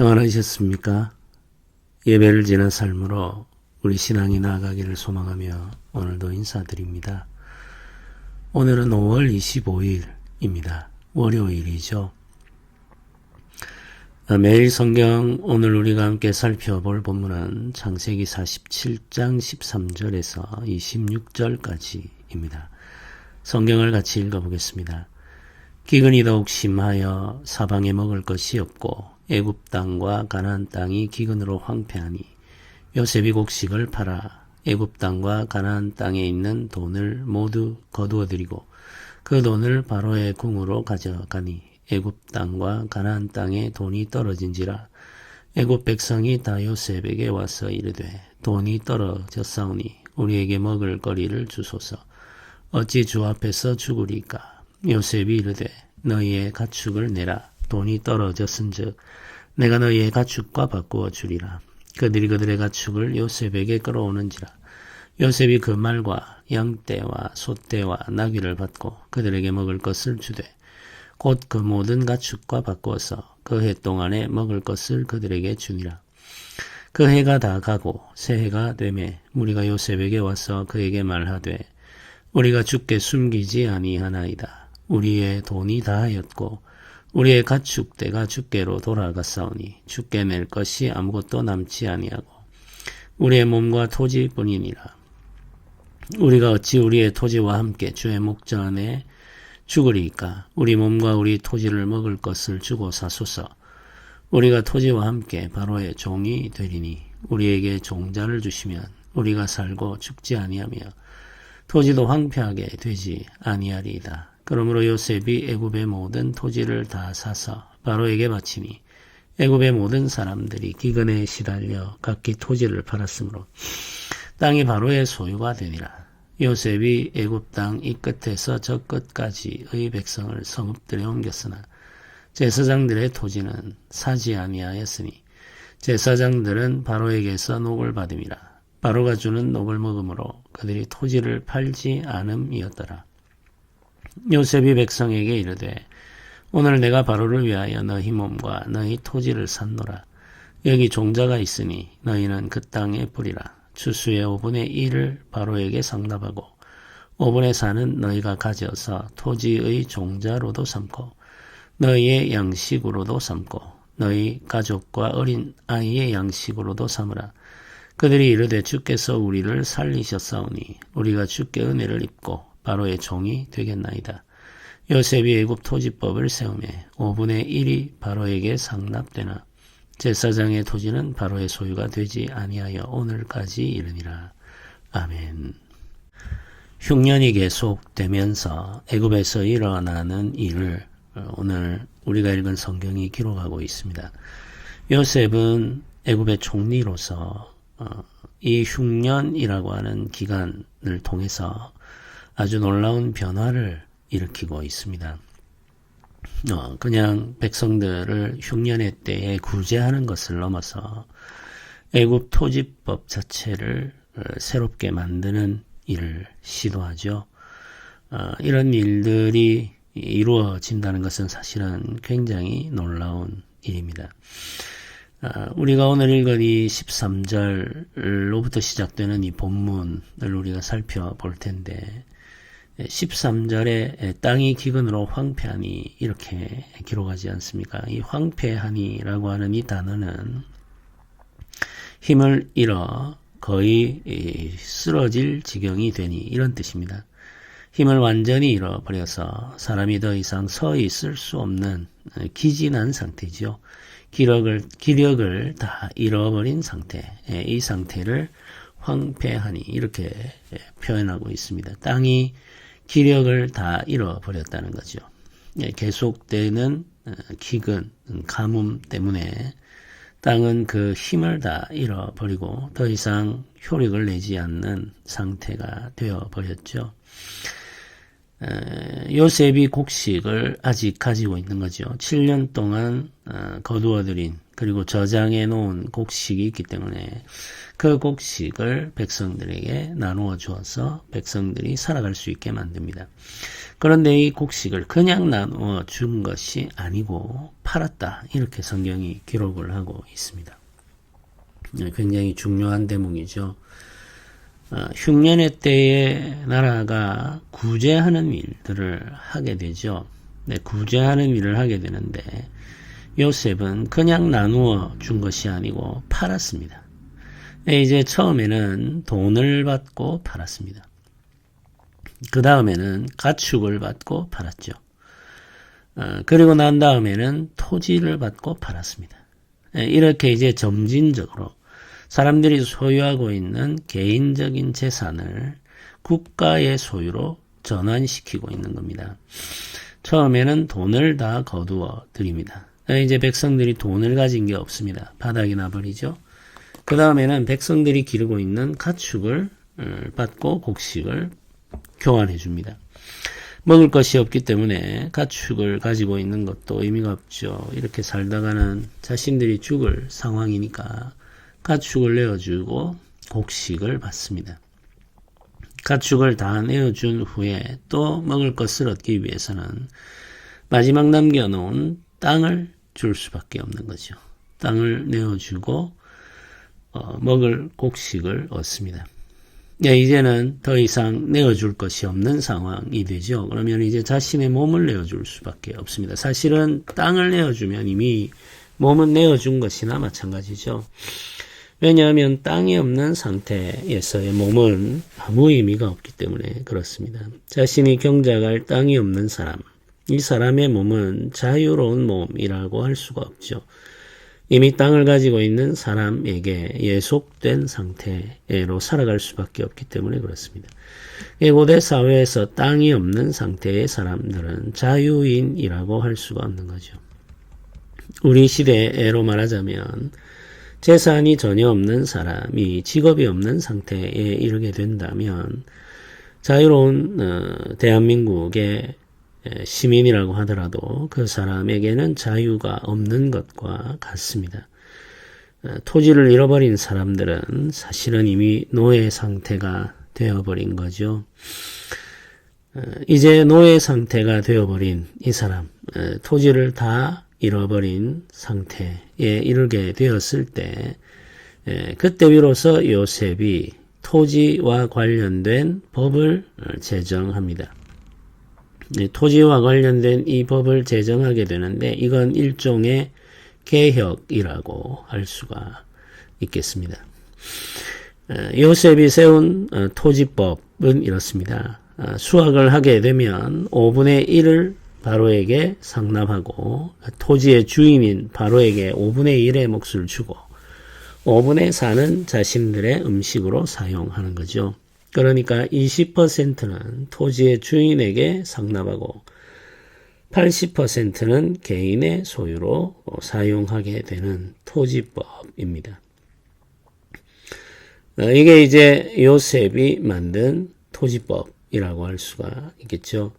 평안하셨습니까? 예배를 지난 삶으로 우리 신앙이 나아가기를 소망하며 오늘도 인사드립니다. 오늘은 5월 25일입니다. 월요일이죠. 매일 성경 오늘 우리가 함께 살펴볼 본문은 창세기 47장 13절에서 26절까지입니다. 성경을 같이 읽어보겠습니다. 기근이 더욱 심하여 사방에 먹을 것이 없고 애굽 땅과 가나안 땅이 기근으로 황폐하니 요셉이 곡식을 팔아 애굽 땅과 가나안 땅에 있는 돈을 모두 거두어들이고 그 돈을 바로의 궁으로 가져가니 애굽 땅과 가나안 땅에 돈이 떨어진지라 애굽 백성이 다 요셉에게 와서 이르되 돈이 떨어졌사오니 우리에게 먹을 거리를 주소서. 어찌 주 앞에서 죽으리까? 요셉이 이르되 너희의 가축을 내라. 돈이 떨어졌은즉 내가 너희의 가축과 바꾸어 주리라. 그들이 그들의 가축을 요셉에게 끌어오는지라. 요셉이 그 말과 양떼와 소떼와 나귀를 받고 그들에게 먹을 것을 주되 곧 그 모든 가축과 바꾸어서 그 해 동안에 먹을 것을 그들에게 주니라. 그 해가 다 가고 새 해가 되매 무리가 요셉에게 와서 그에게 말하되 우리가 주께 숨기지 아니하나이다. 우리의 돈이 다하였고 우리의 가축대가 주께로 돌아갔사오니 주께 낼 것이 아무것도 남지 아니하고 우리의 몸과 토지뿐이니라. 우리가 어찌 우리의 토지와 함께 주의 목자 안에 죽으리이까? 우리 몸과 우리 토지를 먹을 것을 주고 사소서. 우리가 토지와 함께 바로의 종이 되리니 우리에게 종자를 주시면 우리가 살고 죽지 아니하며 토지도 황폐하게 되지 아니하리이다. 그러므로 요셉이 애굽의 모든 토지를 다 사서 바로에게 바치니 애굽의 모든 사람들이 기근에 시달려 각기 토지를 팔았으므로 땅이 바로의 소유가 되니라. 요셉이 애굽 땅 이 끝에서 저 끝까지의 백성을 성읍들에 옮겼으나 제사장들의 토지는 사지 아니하였으니 제사장들은 바로에게서 녹을 받음이라. 바로가 주는 녹을 먹음으로 그들이 토지를 팔지 않음이었더라. 요셉이 백성에게 이르되 오늘 내가 바로를 위하여 너희 몸과 너희 토지를 샀노라. 여기 종자가 있으니 너희는 그 땅에 뿌리라. 추수의 5분의 1을 바로에게 상납하고 5분의 4는 너희가 가져서 토지의 종자로도 삼고 너희의 양식으로도 삼고 너희 가족과 어린 아이의 양식으로도 삼으라. 그들이 이르되 주께서 우리를 살리셨사오니 우리가 주께 은혜를 입고 바로의 종이 되겠나이다. 요셉이 애굽 토지법을 세우매 5분의 1이 바로에게 상납되나 제사장의 토지는 바로의 소유가 되지 아니하여 오늘까지 이르니라. 아멘. 흉년이 계속되면서 애굽에서 일어나는 일을 오늘 우리가 읽은 성경이 기록하고 있습니다. 요셉은 애굽의 총리로서 이 흉년이라고 하는 기간을 통해서 아주 놀라운 변화를 일으키고 있습니다. 그냥 백성들을 흉년의 때에 구제하는 것을 넘어서 애굽 토지법 자체를 새롭게 만드는 일을 시도하죠. 이런 일들이 이루어진다는 것은 사실은 굉장히 놀라운 일입니다. 우리가 오늘 읽은 이 13절로부터 시작되는 이 본문을 우리가 살펴볼 텐데 13절에 땅이 기근으로 황폐하니 이렇게 기록하지 않습니까? 이 황폐하니라고 하는 이 단어는 힘을 잃어 거의 쓰러질 지경이 되니 이런 뜻입니다. 힘을 완전히 잃어버려서 사람이 더 이상 서 있을 수 없는 기진한 상태죠. 기력을 다 잃어버린 상태, 이 상태를 황폐하니 이렇게 표현하고 있습니다. 땅이 기력을 다 잃어버렸다는 거죠. 계속되는 기근, 가뭄 때문에 땅은 그 힘을 다 잃어버리고 더 이상 효력을 내지 않는 상태가 되어버렸죠. 요셉이 곡식을 아직 가지고 있는 거죠. 7년 동안 거두어들인 그리고 저장해 놓은 곡식이 있기 때문에 그 곡식을 백성들에게 나누어 주어서 백성들이 살아갈 수 있게 만듭니다. 그런데 이 곡식을 그냥 나누어 준 것이 아니고 팔았다. 이렇게 성경이 기록을 하고 있습니다. 굉장히 중요한 대목이죠. 흉년의 때에 나라가 구제하는 일들을 하게 되죠. 네, 구제하는 일을 하게 되는데 요셉은 그냥 나누어 준 것이 아니고 팔았습니다. 네, 이제 처음에는 돈을 받고 팔았습니다. 그 다음에는 가축을 받고 팔았죠. 그리고 난 다음에는 토지를 받고 팔았습니다. 네, 이렇게 이제 점진적으로 사람들이 소유하고 있는 개인적인 재산을 국가의 소유로 전환시키고 있는 겁니다. 처음에는 돈을 다 거두어 드립니다. 이제 백성들이 돈을 가진 게 없습니다. 바닥에 놔버리죠. 그 다음에는 백성들이 기르고 있는 가축을 받고 곡식을 교환해 줍니다. 먹을 것이 없기 때문에 가축을 가지고 있는 것도 의미가 없죠. 이렇게 살다가는 자신들이 죽을 상황이니까 가축을 내어주고 곡식을 받습니다. 가축을 다 내어준 후에 또 먹을 것을 얻기 위해서는 마지막 남겨놓은 땅을 줄 수밖에 없는 거죠. 땅을 내어주고 먹을 곡식을 얻습니다. 네, 이제는 더 이상 내어줄 것이 없는 상황이 되죠. 그러면 이제 자신의 몸을 내어줄 수밖에 없습니다. 사실은 땅을 내어주면 이미 몸은 내어준 것이나 마찬가지죠. 왜냐하면 땅이 없는 상태에서의 몸은 아무 의미가 없기 때문에 그렇습니다. 자신이 경작할 땅이 없는 사람, 이 사람의 몸은 자유로운 몸이라고 할 수가 없죠. 이미 땅을 가지고 있는 사람에게 예속된 상태로 살아갈 수밖에 없기 때문에 그렇습니다. 고대 사회에서 땅이 없는 상태의 사람들은 자유인이라고 할 수가 없는 거죠. 우리 시대로 말하자면 재산이 전혀 없는 사람이 직업이 없는 상태에 이르게 된다면 자유로운 대한민국의 시민이라고 하더라도 그 사람에게는 자유가 없는 것과 같습니다. 토지를 잃어버린 사람들은 사실은 이미 노예 상태가 되어버린 거죠. 이제 노예 상태가 되어버린 이 사람, 토지를 다 잃어버린 상태에 이르게 되었을 때 그때 비로소 요셉이 토지와 관련된 법을 제정합니다. 토지와 관련된 이 법을 제정하게 되는데 이건 일종의 개혁이라고 할 수가 있겠습니다. 요셉이 세운 토지법은 이렇습니다. 수확을 하게 되면 5분의 1을 바로에게 상납하고 토지의 주인인 바로에게 5분의 1의 몫을 주고 5분의 4는 자신들의 음식으로 사용하는 거죠. 그러니까 20%는 토지의 주인에게 상납하고 80%는 개인의 소유로 사용하게 되는 토지법입니다. 이게 이제 요셉이 만든 토지법이라고 할 수가 있겠죠.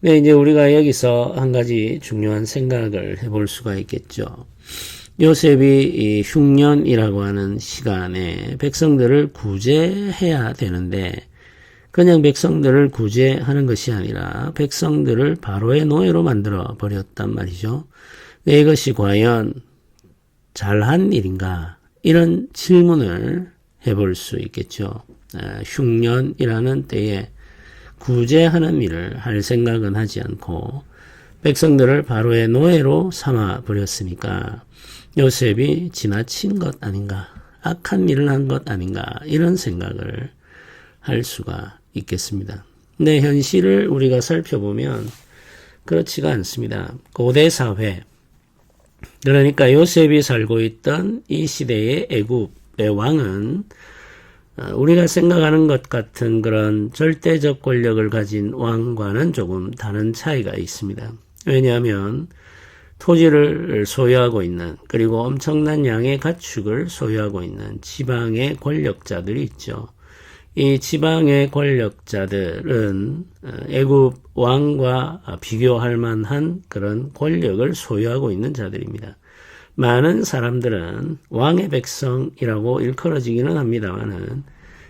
네, 이제 우리가 여기서 한 가지 중요한 생각을 해볼 수가 있겠죠. 요셉이 이 흉년이라고 하는 시간에 백성들을 구제해야 되는데 그냥 백성들을 구제하는 것이 아니라 백성들을 바로의 노예로 만들어 버렸단 말이죠. 네, 이것이 과연 잘한 일인가? 이런 질문을 해볼 수 있겠죠. 흉년이라는 때에 구제하는 일을 할 생각은 하지 않고 백성들을 바로의 노예로 삼아 버렸으니까 요셉이 지나친 것 아닌가, 악한 일을 한 것 아닌가 이런 생각을 할 수가 있겠습니다. 근데 현실을 우리가 살펴보면 그렇지가 않습니다. 고대 사회, 그러니까 요셉이 살고 있던 이 시대의 애굽의 왕은 우리가 생각하는 것 같은 그런 절대적 권력을 가진 왕과는 조금 다른 차이가 있습니다. 왜냐하면 토지를 소유하고 있는 그리고 엄청난 양의 가축을 소유하고 있는 지방의 권력자들이 있죠. 이 지방의 권력자들은 애굽 왕과 비교할 만한 그런 권력을 소유하고 있는 자들입니다. 많은 사람들은 왕의 백성이라고 일컬어지기는 합니다만은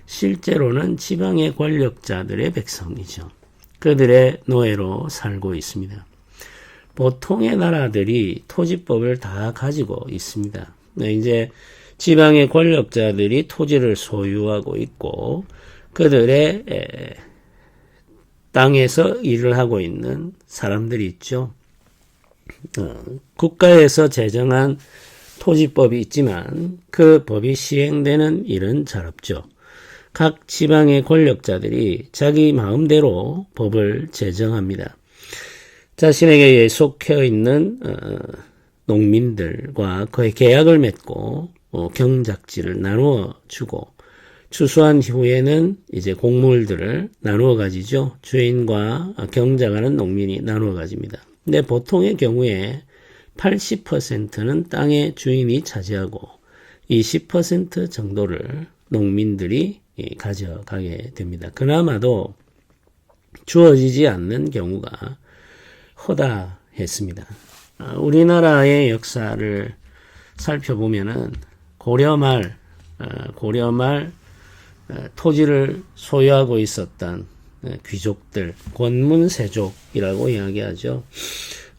실제로는 지방의 권력자들의 백성이죠. 그들의 노예로 살고 있습니다. 보통의 나라들이 토지법을 다 가지고 있습니다. 이제 지방의 권력자들이 토지를 소유하고 있고 그들의 땅에서 일을 하고 있는 사람들이 있죠. 국가에서 제정한 토지법이 있지만 그 법이 시행되는 일은 잘 없죠. 각 지방의 권력자들이 자기 마음대로 법을 제정합니다. 자신에게 속해 있는 농민들과 거의 계약을 맺고 경작지를 나누어 주고 추수한 후에는 이제 곡물들을 나누어 가지죠. 주인과 경작하는 농민이 나누어 가집니다. 근데 보통의 경우에 80%는 땅의 주인이 차지하고 20% 정도를 농민들이 가져가게 됩니다. 그나마도 주어지지 않는 경우가 허다했습니다. 우리나라의 역사를 살펴보면은 고려 말 토지를 소유하고 있었던 귀족들, 권문세족이라고 이야기하죠.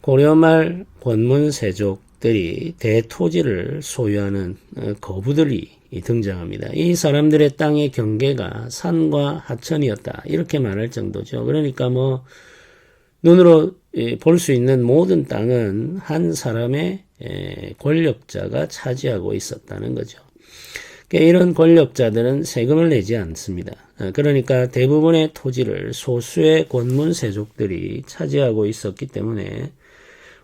고려말 권문세족들이 대토지를 소유하는 거부들이 등장합니다. 이 사람들의 땅의 경계가 산과 하천이었다. 이렇게 말할 정도죠. 그러니까 눈으로 볼 수 있는 모든 땅은 한 사람의 권력자가 차지하고 있었다는 거죠. 이런 권력자들은 세금을 내지 않습니다. 그러니까 대부분의 토지를 소수의 권문세족들이 차지하고 있었기 때문에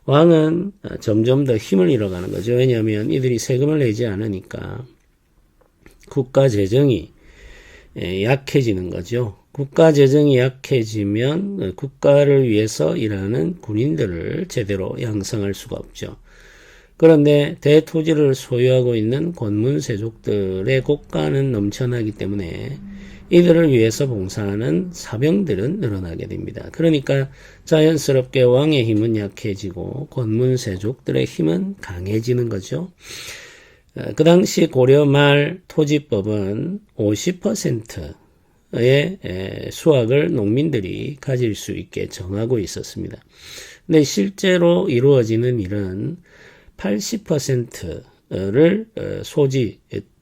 왕은 점점 더 힘을 잃어가는 거죠. 왜냐하면 이들이 세금을 내지 않으니까 국가 재정이 약해지는 거죠. 국가 재정이 약해지면 국가를 위해서 일하는 군인들을 제대로 양성할 수가 없죠. 그런데 대토지를 소유하고 있는 권문세족들의 국가는 넘쳐나기 때문에 이들을 위해서 봉사하는 사병들은 늘어나게 됩니다. 그러니까 자연스럽게 왕의 힘은 약해지고 권문세족들의 힘은 강해지는 거죠. 그 당시 고려 말 토지법은 50%의 수확을 농민들이 가질 수 있게 정하고 있었습니다. 근데 실제로 이루어지는 일은 80%를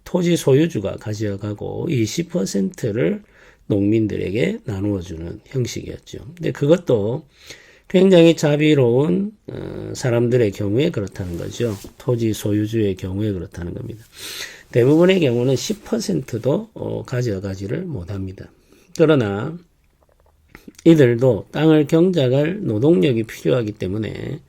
토지 소유주가 가져가고 20%를 농민들에게 나누어주는 형식이었죠. 근데 그것도 굉장히 자비로운 사람들의 경우에 그렇다는 거죠. 토지 소유주의 경우에 그렇다는 겁니다. 대부분의 경우는 10%도 가져가지를 못합니다. 그러나 이들도 땅을 경작할 노동력이 필요하기 때문에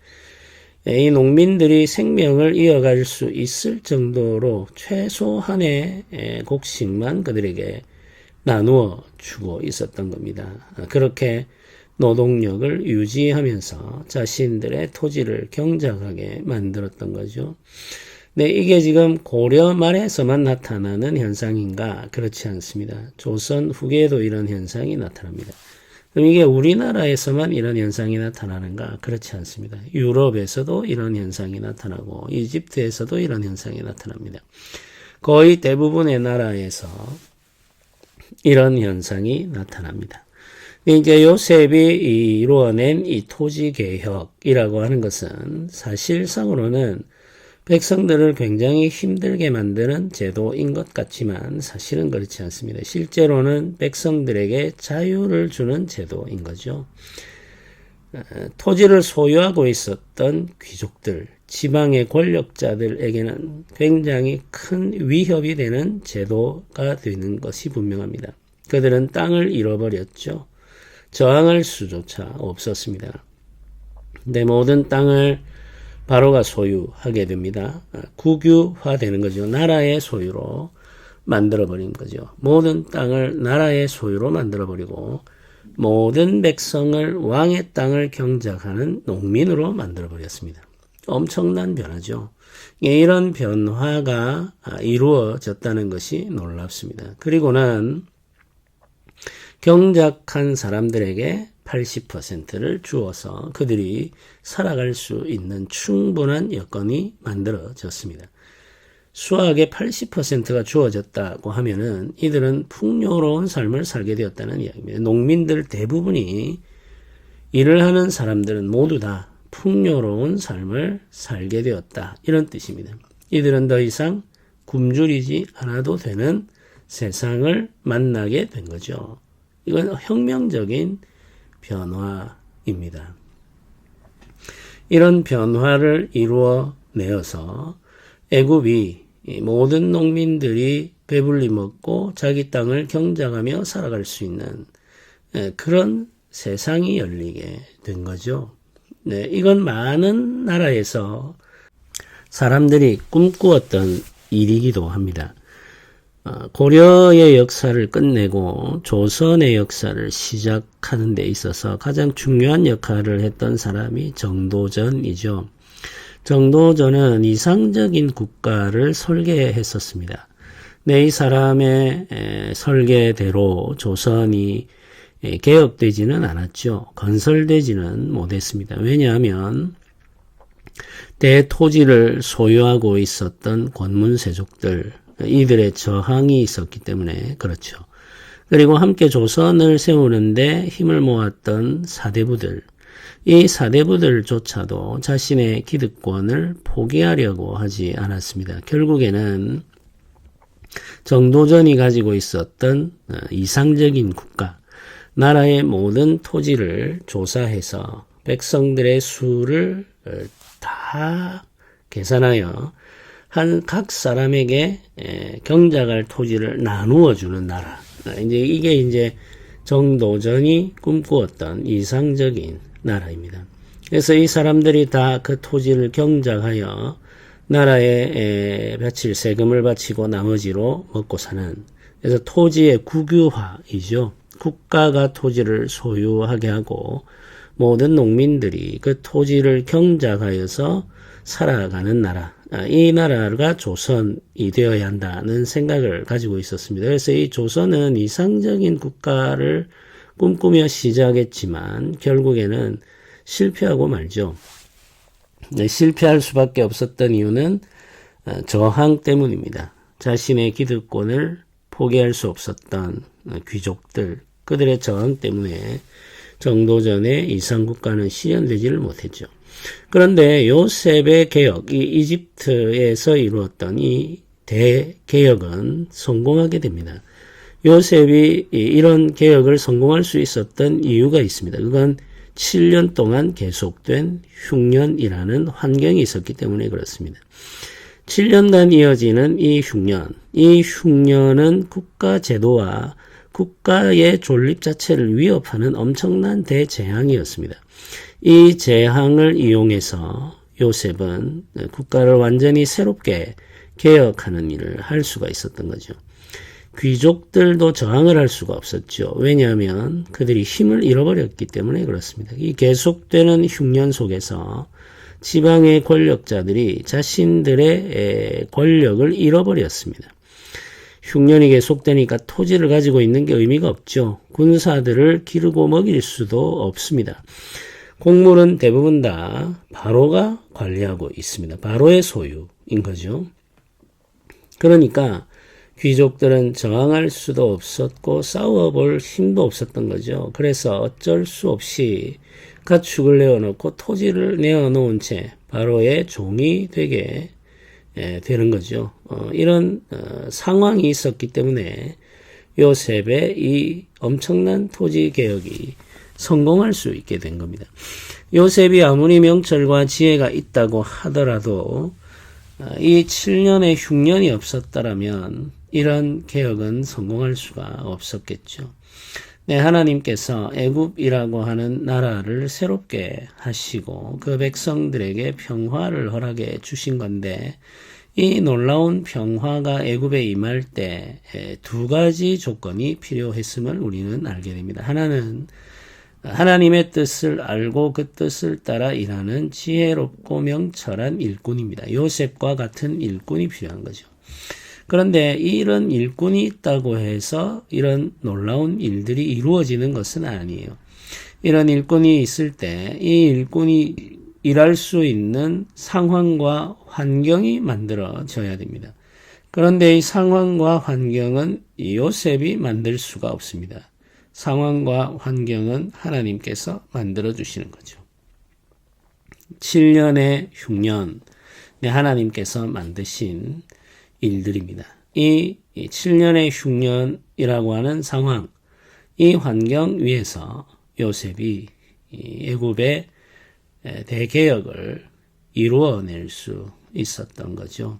이 농민들이 생명을 이어갈 수 있을 정도로 최소한의 곡식만 그들에게 나누어 주고 있었던 겁니다. 그렇게 노동력을 유지하면서 자신들의 토지를 경작하게 만들었던 거죠. 네, 이게 지금 고려 말에서만 나타나는 현상인가? 그렇지 않습니다. 조선 후기에도 이런 현상이 나타납니다. 그럼 이게 우리나라에서만 이런 현상이 나타나는가? 그렇지 않습니다. 유럽에서도 이런 현상이 나타나고 이집트에서도 이런 현상이 나타납니다. 거의 대부분의 나라에서 이런 현상이 나타납니다. 이제 요셉이 이루어낸 이 토지개혁이라고 하는 것은 사실상으로는 백성들을 굉장히 힘들게 만드는 제도인 것 같지만 사실은 그렇지 않습니다. 실제로는 백성들에게 자유를 주는 제도인 거죠. 토지를 소유하고 있었던 귀족들, 지방의 권력자들에게는 굉장히 큰 위협이 되는 제도가 되는 것이 분명합니다. 그들은 땅을 잃어버렸죠. 저항할 수조차 없었습니다. 내 모든 땅을 바로가 소유하게 됩니다. 국유화되는 거죠. 나라의 소유로 만들어버린 거죠. 모든 땅을 나라의 소유로 만들어버리고 모든 백성을 왕의 땅을 경작하는 농민으로 만들어버렸습니다. 엄청난 변화죠. 이런 변화가 이루어졌다는 것이 놀랍습니다. 그리고는 경작한 사람들에게 80%를 주어서 그들이 살아갈 수 있는 충분한 여건이 만들어졌습니다. 수확의 80%가 주어졌다고 하면은 이들은 풍요로운 삶을 살게 되었다는 이야기입니다. 농민들 대부분이 일을 하는 사람들은 모두 다 풍요로운 삶을 살게 되었다. 이런 뜻입니다. 이들은 더 이상 굶주리지 않아도 되는 세상을 만나게 된 거죠. 이건 혁명적인 변화입니다. 이런 변화를 이루어내어서 애굽이 모든 농민들이 배불리 먹고 자기 땅을 경작하며 살아갈 수 있는 그런 세상이 열리게 된 거죠. 네, 이건 많은 나라에서 사람들이 꿈꾸었던 일이기도 합니다. 고려의 역사를 끝내고 조선의 역사를 시작하는 데 있어서 가장 중요한 역할을 했던 사람이 정도전이죠. 정도전은 이상적인 국가를 설계했었습니다. 네, 이 사람의 설계대로 조선이 개혁되지는 않았죠. 건설되지는 못했습니다. 왜냐하면 대토지를 소유하고 있었던 권문세족들, 이들의 저항이 있었기 때문에 그렇죠. 그리고 함께 조선을 세우는데 힘을 모았던 사대부들, 이 사대부들조차도 자신의 기득권을 포기하려고 하지 않았습니다. 결국에는 정도전이 가지고 있었던 이상적인 국가, 나라의 모든 토지를 조사해서 백성들의 수를 다 계산하여 각 사람에게 경작할 토지를 나누어 주는 나라. 이게 정도전이 꿈꾸었던 이상적인 나라입니다. 그래서 이 사람들이 다 그 토지를 경작하여 나라에 바칠 세금을 바치고 나머지로 먹고 사는, 그래서 토지의 국유화이죠. 국가가 토지를 소유하게 하고 모든 농민들이 그 토지를 경작하여서 살아가는 나라, 이 나라가 조선이 되어야 한다는 생각을 가지고 있었습니다. 그래서 이 조선은 이상적인 국가를 꿈꾸며 시작했지만 결국에는 실패하고 말죠. 실패할 수밖에 없었던 이유는 저항 때문입니다. 자신의 기득권을 포기할 수 없었던 귀족들, 그들의 저항 때문에 정도전의 이상국가는 실현되지를 못했죠. 그런데 요셉의 개혁, 이 이집트에서 이루었던 이 대개혁은 성공하게 됩니다. 요셉이 이런 개혁을 성공할 수 있었던 이유가 있습니다. 그건 7년 동안 계속된 흉년이라는 환경이 있었기 때문에 그렇습니다. 7년간 이어지는 이 흉년은 국가 제도와 국가의 존립 자체를 위협하는 엄청난 대재앙이었습니다. 이 재앙을 이용해서 요셉은 국가를 완전히 새롭게 개혁하는 일을 할 수가 있었던 거죠. 귀족들도 저항을 할 수가 없었죠. 왜냐하면 그들이 힘을 잃어버렸기 때문에 그렇습니다. 이 계속되는 흉년 속에서 지방의 권력자들이 자신들의 권력을 잃어버렸습니다. 흉년이 계속되니까 토지를 가지고 있는 게 의미가 없죠. 군사들을 기르고 먹일 수도 없습니다. 곡물은 대부분 다 바로가 관리하고 있습니다. 바로의 소유인 거죠. 그러니까 귀족들은 저항할 수도 없었고 싸워볼 힘도 없었던 거죠. 그래서 어쩔 수 없이 가축을 내어놓고 토지를 내어놓은 채 바로의 종이 되게 되는 거죠. 이런 상황이 있었기 때문에 요셉의 이 엄청난 토지 개혁이 성공할 수 있게 된 겁니다. 요셉이 아무리 명철과 지혜가 있다고 하더라도 이 7년의 흉년이 없었다면 이런 개혁은 성공할 수가 없었겠죠. 네, 하나님께서 애굽이라고 하는 나라를 새롭게 하시고 그 백성들에게 평화를 허락해 주신 건데, 이 놀라운 평화가 애굽에 임할 때 두 가지 조건이 필요했음을 우리는 알게 됩니다. 하나는 하나님의 뜻을 알고 그 뜻을 따라 일하는 지혜롭고 명철한 일꾼입니다. 요셉과 같은 일꾼이 필요한 거죠. 그런데 이런 일꾼이 있다고 해서 이런 놀라운 일들이 이루어지는 것은 아니에요. 이런 일꾼이 있을 때 이 일꾼이 일할 수 있는 상황과 환경이 만들어져야 됩니다. 그런데 이 상황과 환경은 요셉이 만들 수가 없습니다. 상황과 환경은 하나님께서 만들어 주시는 거죠. 7년의 흉년, 하나님께서 만드신 일들입니다. 이 7년의 흉년이라고 하는 상황, 이 환경 위에서 요셉이 애굽의 대개혁을 이루어낼 수 있었던 거죠.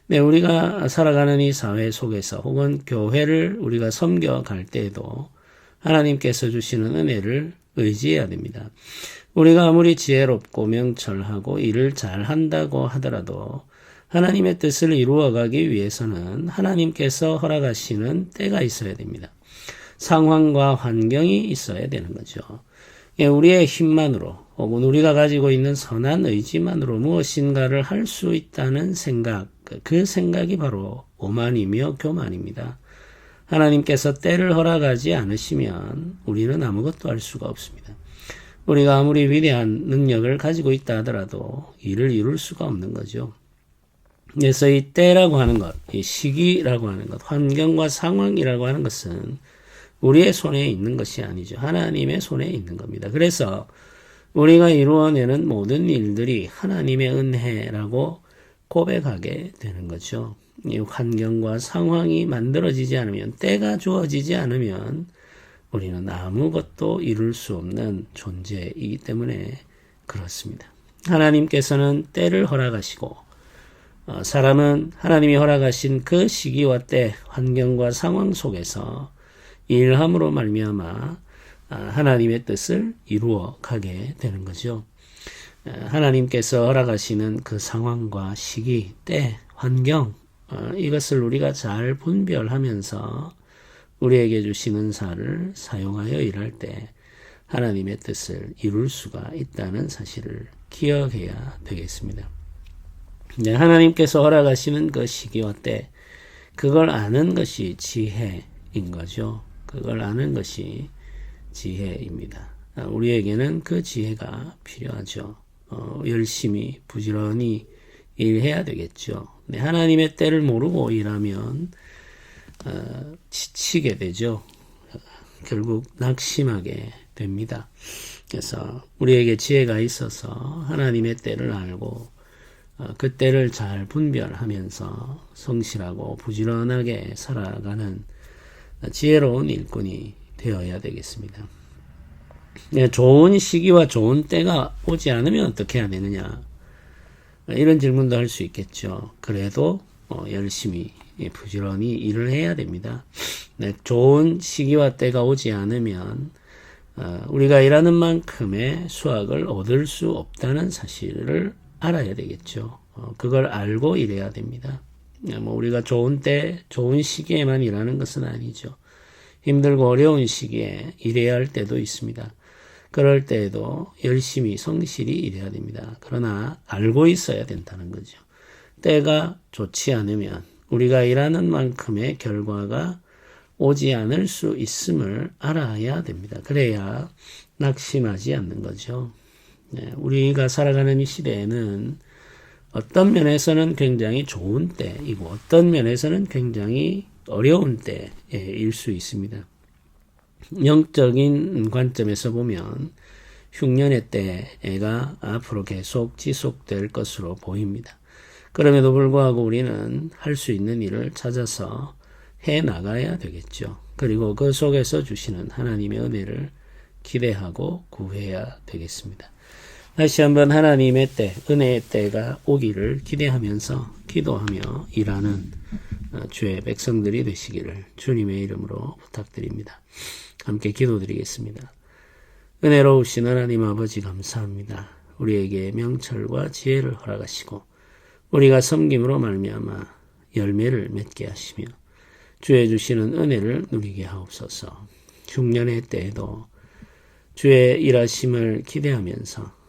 네, 우리가 살아가는 이 사회 속에서 혹은 교회를 우리가 섬겨갈 때에도 하나님께서 주시는 은혜를 의지해야 됩니다. 우리가 아무리 지혜롭고 명철하고 일을 잘한다고 하더라도 하나님의 뜻을 이루어가기 위해서는 하나님께서 허락하시는 때가 있어야 됩니다. 상황과 환경이 있어야 되는 거죠. 우리의 힘만으로 혹은 우리가 가지고 있는 선한 의지만으로 무엇인가를 할 수 있다는 생각, 그 생각이 바로 오만이며 교만입니다. 하나님께서 때를 허락하지 않으시면 우리는 아무것도 할 수가 없습니다. 우리가 아무리 위대한 능력을 가지고 있다 하더라도 일을 이룰 수가 없는 거죠. 그래서 이 때라고 하는 것, 이 시기라고 하는 것, 환경과 상황이라고 하는 것은 우리의 손에 있는 것이 아니죠. 하나님의 손에 있는 겁니다. 그래서 우리가 이루어내는 모든 일들이 하나님의 은혜라고 고백하게 되는 거죠. 이 환경과 상황이 만들어지지 않으면, 때가 주어지지 않으면 우리는 아무것도 이룰 수 없는 존재이기 때문에 그렇습니다. 하나님께서는 때를 허락하시고 사람은 하나님이 허락하신 그 시기와 때, 환경과 상황 속에서 일함으로 말미암아 하나님의 뜻을 이루어 가게 되는 거죠. 하나님께서 허락하시는 그 상황과 시기, 때, 환경, 이것을 우리가 잘 분별하면서 우리에게 주신 은사를 사용하여 일할 때 하나님의 뜻을 이룰 수가 있다는 사실을 기억해야 되겠습니다. 하나님께서 허락하시는 그 시기와 때, 그걸 아는 것이 지혜인 거죠. 그걸 아는 것이 지혜입니다. 우리에게는 그 지혜가 필요하죠. 열심히 부지런히 일해야 되겠죠. 하나님의 때를 모르고 일하면 지치게 되죠. 결국 낙심하게 됩니다. 그래서 우리에게 지혜가 있어서 하나님의 때를 알고 그 때를 잘 분별하면서 성실하고 부지런하게 살아가는 지혜로운 일꾼이 되어야 되겠습니다. 좋은 시기와 좋은 때가 오지 않으면 어떻게 해야 되느냐, 이런 질문도 할 수 있겠죠. 그래도 열심히 부지런히 일을 해야 됩니다. 좋은 시기와 때가 오지 않으면 우리가 일하는 만큼의 수확을 얻을 수 없다는 사실을 알아야 되겠죠. 그걸 알고 일해야 됩니다. 우리가 좋은 때, 좋은 시기에만 일하는 것은 아니죠. 힘들고 어려운 시기에 일해야 할 때도 있습니다. 그럴 때에도 열심히 성실히 일해야 됩니다. 그러나 알고 있어야 된다는 거죠. 때가 좋지 않으면 우리가 일하는 만큼의 결과가 오지 않을 수 있음을 알아야 됩니다. 그래야 낙심하지 않는 거죠. 우리가 살아가는 이 시대에는 어떤 면에서는 굉장히 좋은 때이고 어떤 면에서는 굉장히 어려운 때일 수 있습니다. 영적인 관점에서 보면 흉년의 때가 앞으로 계속 지속될 것으로 보입니다. 그럼에도 불구하고 우리는 할 수 있는 일을 찾아서 해 나가야 되겠죠. 그리고 그 속에서 주시는 하나님의 은혜를 기대하고 구해야 되겠습니다. 다시 한번 하나님의 때, 은혜의 때가 오기를 기대하면서 기도하며 일하는 주의 백성들이 되시기를 주님의 이름으로 부탁드립니다. 함께 기도드리겠습니다. 은혜로우신 하나님 아버지 감사합니다. 우리에게 명철과 지혜를 허락하시고 우리가 섬김으로 말미암아 열매를 맺게 하시며 주의 주시는 은혜를 누리게 하옵소서. 흉년의 때에도 주의 일하심을 기대하면서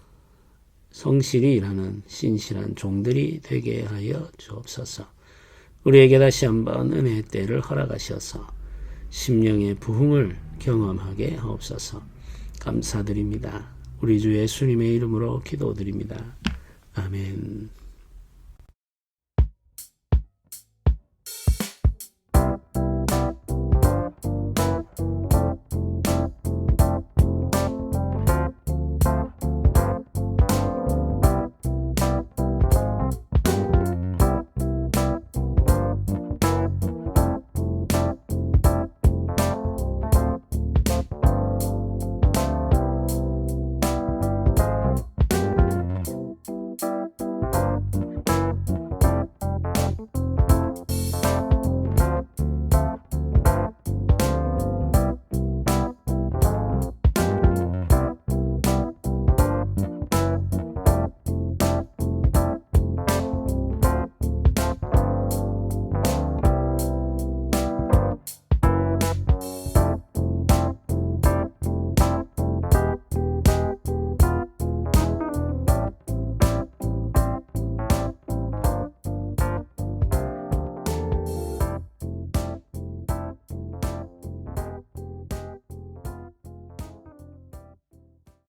성실히 일하는 신실한 종들이 되게 하여 주옵소서. 우리에게 다시 한번 은혜의 때를 허락하셔서 심령의 부흥을 경험하게 하옵소서. 감사드립니다. 우리 주 예수님의 이름으로 기도드립니다. 아멘.